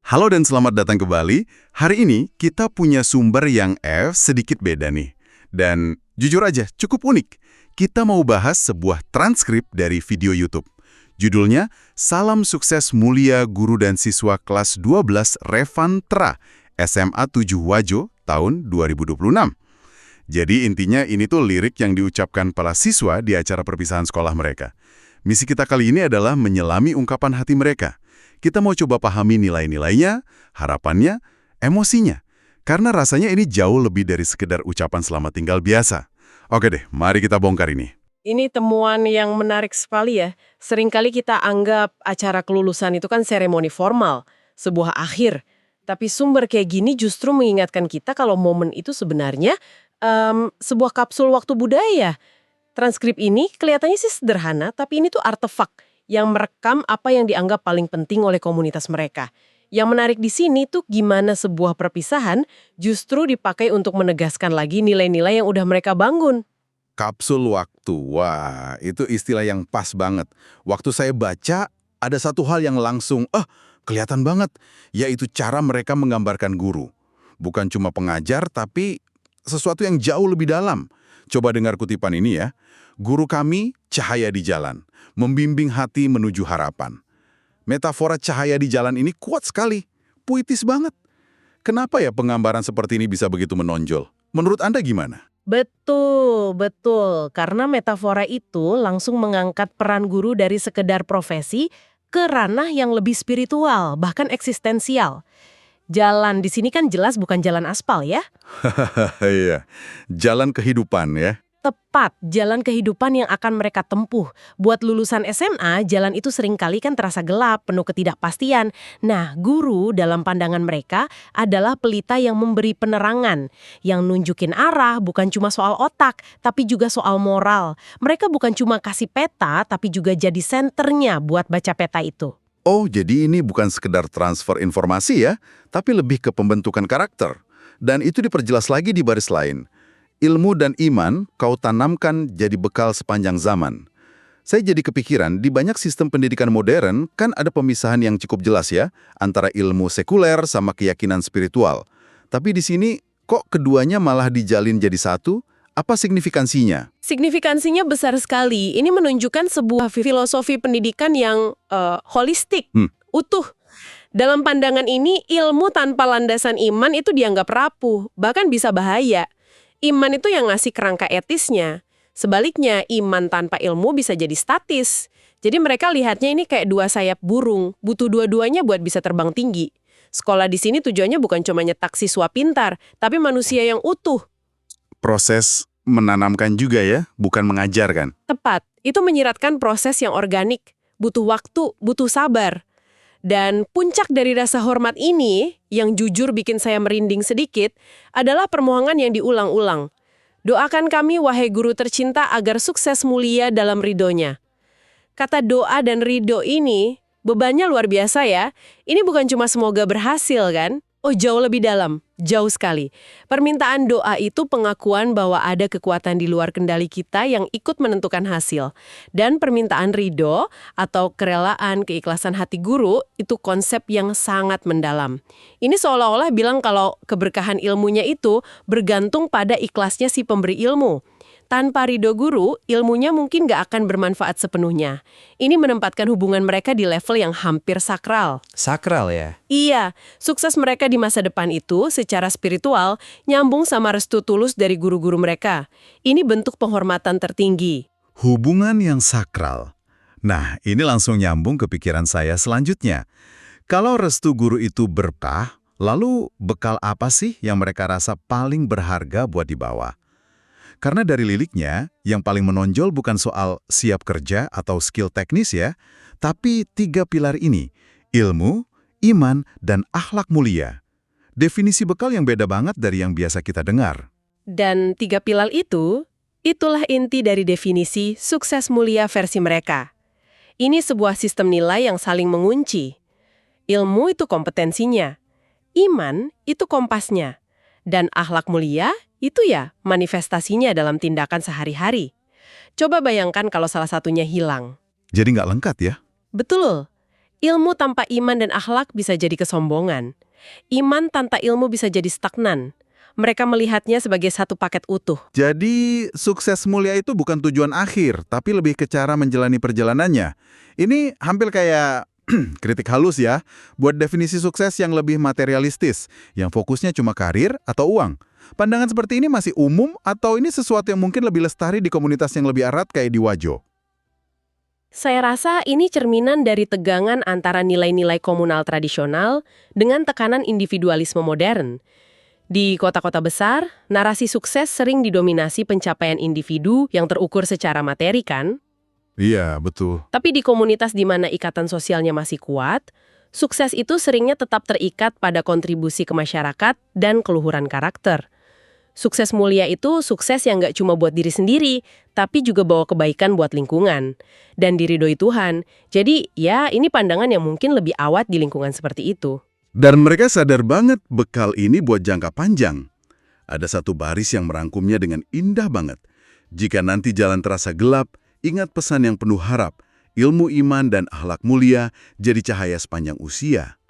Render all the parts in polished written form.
Halo dan selamat datang kembali. Hari ini kita punya sumber yang sedikit beda nih. Dan jujur aja, cukup unik. Kita mau bahas sebuah transkrip dari video YouTube. Judulnya, Salam Sukses Mulia Guru dan Siswa Kelas 12 Revantra, SMA 7 Wajo, tahun 2026. Jadi intinya ini tuh lirik yang diucapkan para siswa di acara perpisahan sekolah mereka. Misi kita kali ini adalah menyelami ungkapan hati mereka. Kita mau coba pahami nilai-nilainya, harapannya, emosinya. Karena rasanya ini jauh lebih dari sekedar ucapan selamat tinggal biasa. Oke deh, mari kita bongkar ini. Ini temuan yang menarik sekali ya. Seringkali kita anggap acara kelulusan itu kan seremoni formal, sebuah akhir. Tapi sumber kayak gini justru mengingatkan kita kalau momen itu sebenarnya sebuah kapsul waktu budaya. Transkrip ini kelihatannya sih sederhana, tapi ini tuh artefak yang merekam apa yang dianggap paling penting oleh komunitas mereka. Yang menarik di sini tuh gimana sebuah perpisahan justru dipakai untuk menegaskan lagi nilai-nilai yang udah mereka bangun. Kapsul waktu, wah itu istilah yang pas banget. Waktu saya baca, ada satu hal yang langsung, kelihatan banget, yaitu cara mereka menggambarkan guru. Bukan cuma pengajar, tapi sesuatu yang jauh lebih dalam. Coba dengar kutipan ini ya. Guru kami, cahaya di jalan, membimbing hati menuju harapan. Metafora cahaya di jalan ini kuat sekali, puitis banget. Kenapa ya penggambaran seperti ini bisa begitu menonjol? Menurut Anda gimana? Betul, betul. Karena metafora itu langsung mengangkat peran guru dari sekedar profesi ke ranah yang lebih spiritual, bahkan eksistensial. Jalan di sini kan jelas bukan jalan aspal ya. Iya, jalan kehidupan ya. Tepat, jalan kehidupan yang akan mereka tempuh. Buat lulusan SMA, jalan itu seringkali kan terasa gelap, penuh ketidakpastian. Nah, guru dalam pandangan mereka adalah pelita yang memberi penerangan, yang nunjukin arah bukan cuma soal otak, tapi juga soal moral. Mereka bukan cuma kasih peta, tapi juga jadi senternya buat baca peta itu. Oh, jadi ini bukan sekedar transfer informasi ya, tapi lebih ke pembentukan karakter. Dan itu diperjelas lagi di baris lain. Ilmu dan iman kau tanamkan jadi bekal sepanjang zaman. Saya jadi kepikiran, di banyak sistem pendidikan modern kan ada pemisahan yang cukup jelas ya, antara ilmu sekuler sama keyakinan spiritual. Tapi di sini, kok keduanya malah dijalin jadi satu? Apa signifikansinya? Signifikansinya besar sekali. Ini menunjukkan sebuah filosofi pendidikan yang holistik, utuh. Dalam pandangan ini, ilmu tanpa landasan iman itu dianggap rapuh, bahkan bisa bahaya. Iman itu yang ngasih kerangka etisnya. Sebaliknya, iman tanpa ilmu bisa jadi statis. Jadi mereka lihatnya ini kayak dua sayap burung, butuh dua-duanya buat bisa terbang tinggi. Sekolah di sini tujuannya bukan cuma nyetak siswa pintar, tapi manusia yang utuh. Proses menanamkan juga ya, bukan mengajarkan. Tepat, itu menyiratkan proses yang organik, butuh waktu, butuh sabar. Dan puncak dari rasa hormat ini, yang jujur bikin saya merinding sedikit, adalah permohonan yang diulang-ulang. Doakan kami, wahai guru tercinta, agar sukses mulia dalam ridhonya. Kata doa dan ridho ini, bebannya luar biasa ya. Ini bukan cuma semoga berhasil kan? Oh, jauh lebih dalam, jauh sekali. Permintaan doa itu pengakuan bahwa ada kekuatan di luar kendali kita yang ikut menentukan hasil. Dan permintaan ridho atau kerelaan, keikhlasan hati guru itu konsep yang sangat mendalam. Ini seolah-olah bilang kalau keberkahan ilmunya itu bergantung pada ikhlasnya si pemberi ilmu. Tanpa ridho guru, ilmunya mungkin gak akan bermanfaat sepenuhnya. Ini menempatkan hubungan mereka di level yang hampir sakral. Sakral ya? Iya, sukses mereka di masa depan itu secara spiritual nyambung sama restu tulus dari guru-guru mereka. Ini bentuk penghormatan tertinggi. Hubungan yang sakral. Nah, ini langsung nyambung ke pikiran saya selanjutnya. Kalau restu guru itu berkah, lalu bekal apa sih yang mereka rasa paling berharga buat dibawa? Karena dari liriknya, yang paling menonjol bukan soal siap kerja atau skill teknis ya, tapi 3 pilar ini, ilmu, iman, dan akhlak mulia. Definisi bekal yang beda banget dari yang biasa kita dengar. Dan 3 pilar itu, itulah inti dari definisi sukses mulia versi mereka. Ini sebuah sistem nilai yang saling mengunci. Ilmu itu kompetensinya, iman itu kompasnya, dan akhlak mulia itu ya manifestasinya dalam tindakan sehari-hari. Coba bayangkan kalau salah satunya hilang. Jadi nggak lengkap ya? Betul. Ilmu tanpa iman dan akhlak bisa jadi kesombongan. Iman tanpa ilmu bisa jadi stagnan. Mereka melihatnya sebagai satu paket utuh. Jadi, sukses mulia itu bukan tujuan akhir, tapi lebih ke cara menjalani perjalanannya. Ini hampir kayak kritik halus ya, buat definisi sukses yang lebih materialistis, yang fokusnya cuma karir atau uang. Pandangan seperti ini masih umum atau ini sesuatu yang mungkin lebih lestari di komunitas yang lebih erat kayak di Wajo? Saya rasa ini cerminan dari tegangan antara nilai-nilai komunal tradisional dengan tekanan individualisme modern. Di kota-kota besar, narasi sukses sering didominasi pencapaian individu yang terukur secara materi kan? Iya, betul. Tapi di komunitas di mana ikatan sosialnya masih kuat, sukses itu seringnya tetap terikat pada kontribusi ke masyarakat dan keluhuran karakter. Sukses mulia itu sukses yang nggak cuma buat diri sendiri, tapi juga bawa kebaikan buat lingkungan. Dan diridhoi Tuhan. Jadi ya ini pandangan yang mungkin lebih awet di lingkungan seperti itu. Dan mereka sadar banget bekal ini buat jangka panjang. Ada satu baris yang merangkumnya dengan indah banget. Jika nanti jalan terasa gelap, ingat pesan yang penuh harap. Ilmu iman dan akhlak mulia jadi cahaya sepanjang usia.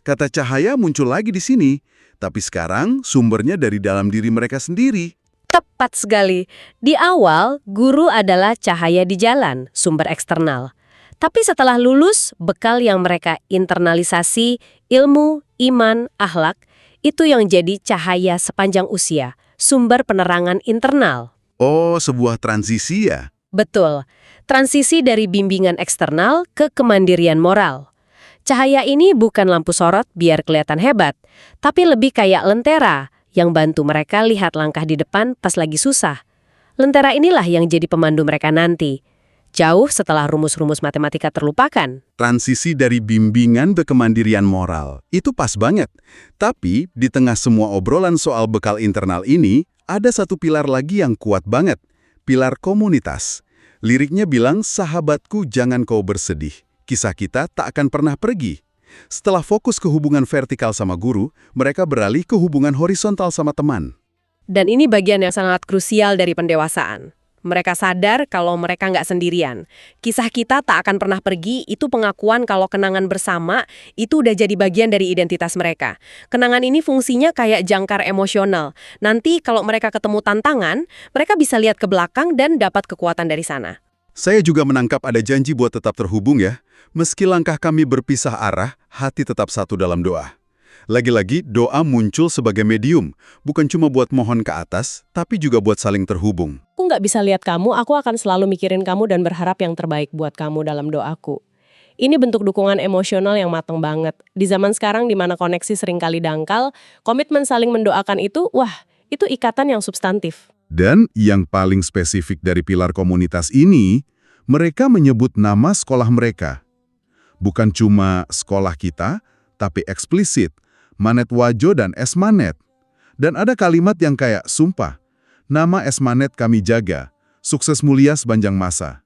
Kata cahaya muncul lagi di sini, tapi sekarang sumbernya dari dalam diri mereka sendiri. Tepat sekali. Di awal, guru adalah cahaya di jalan, sumber eksternal. Tapi setelah lulus, bekal yang mereka internalisasi, ilmu, iman, akhlak, itu yang jadi cahaya sepanjang usia, sumber penerangan internal. Oh, sebuah transisi ya? Betul. Transisi dari bimbingan eksternal ke kemandirian moral. Cahaya ini bukan lampu sorot biar kelihatan hebat, tapi lebih kayak lentera yang bantu mereka lihat langkah di depan pas lagi susah. Lentera inilah yang jadi pemandu mereka nanti, jauh setelah rumus-rumus matematika terlupakan. Transisi dari bimbingan ke kemandirian moral, itu pas banget. Tapi di tengah semua obrolan soal bekal internal ini, ada satu pilar lagi yang kuat banget, pilar komunitas. Liriknya bilang, sahabatku jangan kau bersedih, kisah kita tak akan pernah pergi. Setelah fokus ke hubungan vertikal sama guru, mereka beralih ke hubungan horizontal sama teman. Dan ini bagian yang sangat krusial dari pendewasaan. Mereka sadar kalau mereka nggak sendirian. Kisah kita tak akan pernah pergi, itu pengakuan kalau kenangan bersama itu udah jadi bagian dari identitas mereka. Kenangan ini fungsinya kayak jangkar emosional. Nanti kalau mereka ketemu tantangan, mereka bisa lihat ke belakang dan dapat kekuatan dari sana. Saya juga menangkap ada janji buat tetap terhubung ya. Meski langkah kami berpisah arah, hati tetap satu dalam doa. Lagi-lagi, doa muncul sebagai medium, bukan cuma buat mohon ke atas, tapi juga buat saling terhubung. Aku nggak bisa lihat kamu, aku akan selalu mikirin kamu dan berharap yang terbaik buat kamu dalam doaku. Ini bentuk dukungan emosional yang matang banget. Di zaman sekarang di mana koneksi seringkali dangkal, komitmen saling mendoakan itu, wah, itu ikatan yang substantif. Dan yang paling spesifik dari pilar komunitas ini, mereka menyebut nama sekolah mereka. Bukan cuma sekolah kita, tapi eksplisit. Manet Wajo dan Esmanet. Dan ada kalimat yang kayak, sumpah, nama Esmanet kami jaga, sukses mulia sepanjang masa.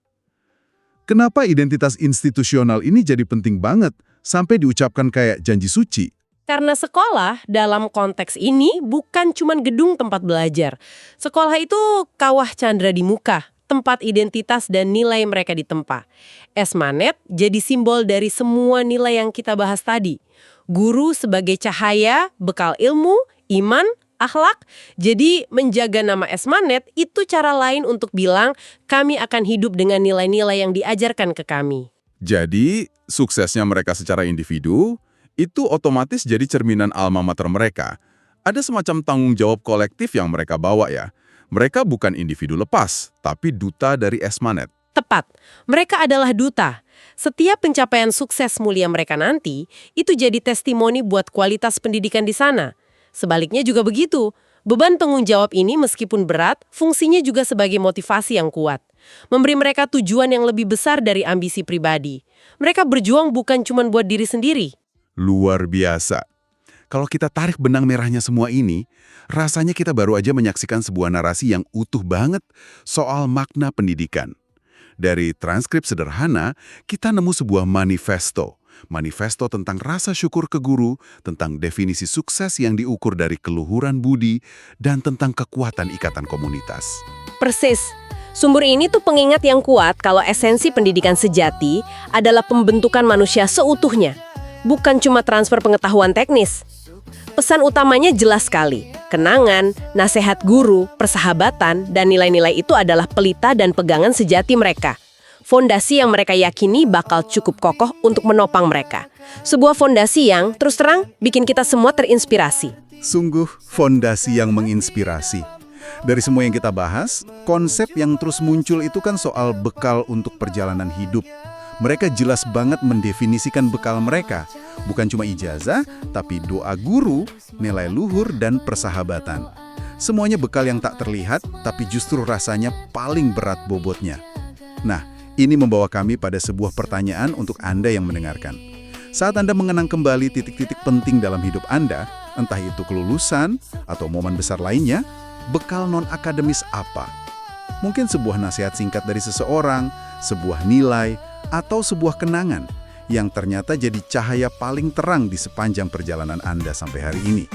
Kenapa identitas institusional ini jadi penting banget, sampai diucapkan kayak janji suci? Karena sekolah dalam konteks ini bukan cuma gedung tempat belajar. Sekolah itu kawah candra di muka, tempat identitas dan nilai mereka ditempa. Esmanet jadi simbol dari semua nilai yang kita bahas tadi. Guru sebagai cahaya, bekal ilmu, iman, akhlak. Jadi menjaga nama Esmanet itu cara lain untuk bilang kami akan hidup dengan nilai-nilai yang diajarkan ke kami. Jadi, suksesnya mereka secara individu, itu otomatis jadi cerminan alma mater mereka. Ada semacam tanggung jawab kolektif yang mereka bawa ya. Mereka bukan individu lepas, tapi duta dari Esmanet. Tepat, mereka adalah duta. Setiap pencapaian sukses mulia mereka nanti, itu jadi testimoni buat kualitas pendidikan di sana. Sebaliknya juga begitu. Beban tanggung jawab ini meskipun berat, fungsinya juga sebagai motivasi yang kuat. Memberi mereka tujuan yang lebih besar dari ambisi pribadi. Mereka berjuang bukan cuma buat diri sendiri. Luar biasa. Kalau kita tarik benang merahnya semua ini, rasanya kita baru aja menyaksikan sebuah narasi yang utuh banget soal makna pendidikan. Dari transkrip sederhana, kita nemu sebuah manifesto. Manifesto tentang rasa syukur ke guru, tentang definisi sukses yang diukur dari keluhuran budi, dan tentang kekuatan ikatan komunitas. Persis. Sumber ini tuh pengingat yang kuat kalau esensi pendidikan sejati adalah pembentukan manusia seutuhnya, bukan cuma transfer pengetahuan teknis. Pesan utamanya jelas sekali. Kenangan, nasihat guru, persahabatan, dan nilai-nilai itu adalah pelita dan pegangan sejati mereka. Fondasi yang mereka yakini bakal cukup kokoh untuk menopang mereka. Sebuah fondasi yang, terus terang, bikin kita semua terinspirasi. Sungguh fondasi yang menginspirasi. Dari semua yang kita bahas, konsep yang terus muncul itu kan soal bekal untuk perjalanan hidup. Mereka jelas banget mendefinisikan bekal mereka. Bukan cuma ijazah, tapi doa guru, nilai luhur, dan persahabatan. Semuanya bekal yang tak terlihat, tapi justru rasanya paling berat bobotnya. Nah, ini membawa kami pada sebuah pertanyaan untuk Anda yang mendengarkan. Saat Anda mengenang kembali titik-titik penting dalam hidup Anda, entah itu kelulusan atau momen besar lainnya, bekal non-akademis apa? Mungkin sebuah nasihat singkat dari seseorang, sebuah nilai, atau sebuah kenangan yang ternyata jadi cahaya paling terang di sepanjang perjalanan Anda sampai hari ini.